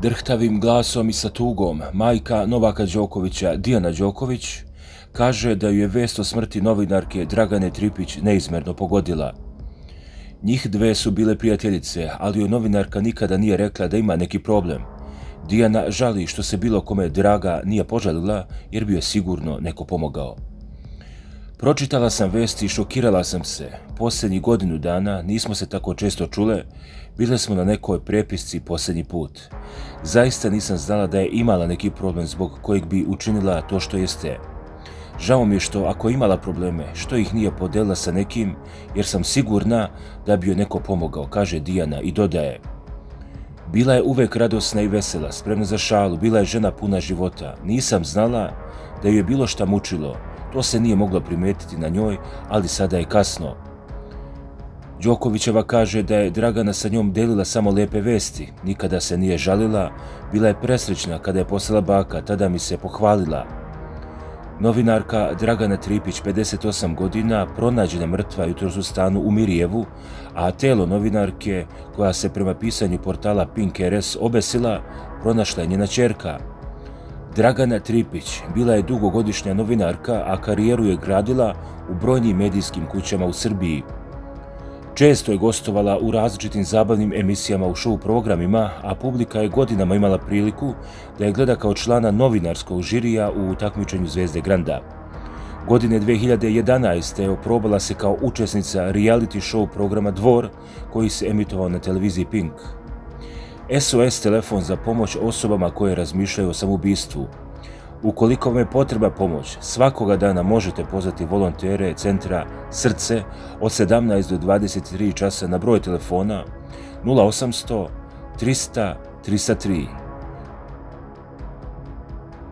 Drhtavim glasom i sa tugom majka Novaka Đokovića, Dijana Đoković, kaže da ju je vest o smrti novinarke Dragane Tripić neizmerno pogodila. Njih dve su bile prijateljice, ali joj novinarka nikada nije rekla da ima neki problem. Dijana žali što se bilo kome Draga nije požalila jer bi joj sigurno neko pomogao. Pročitala sam vesti i šokirala sam se. Posljednjih godinu dana nismo se tako često čule, bile smo na nekoj prepisci posljednji put. Zaista nisam znala da je imala neki problem zbog kojeg bi učinila to što jeste. Žao mi je što ako je imala probleme, što ih nije podelila sa nekim, jer sam sigurna da bi joj neko pomogao, kaže Dijana i dodaje. Bila je uvek radosna i vesela, spremna za šalu, bila je žena puna života. Nisam znala da ju je bilo šta mučilo. To se nije moglo primetiti na njoj, ali sada je kasno. Đokovićeva kaže da je Dragana sa njom delila samo lepe vesti, nikada se nije žalila, bila je presrećna kada je poslala baka, tada mi se pohvalila. Novinarka Dragana Tripić, 58 godina, pronađena mrtva jutros u stanu u Mirjevu, a telo novinarke, koja se prema pisanju portala Pink RS obesila, pronašla je njena ćerka. Dragana Tripić bila je dugogodišnja novinarka, a karijeru je gradila u brojnim medijskim kućama u Srbiji. Često je gostovala u različitim zabavnim emisijama u show programima, a publika je godinama imala priliku da je gleda kao člana novinarskog žirija u takmičenju Zvezde Granda. Godine 2011. oprobala se kao učesnica reality show programa Dvor, koji se emitovao na televiziji Pink. SOS telefon za pomoć osobama koje razmišljaju o samoubistvu. Ukoliko vam je potrebna pomoć, svakoga dana možete pozvati volontere centra Srce od 17 do 23 časa na broj telefona 0800 300 303.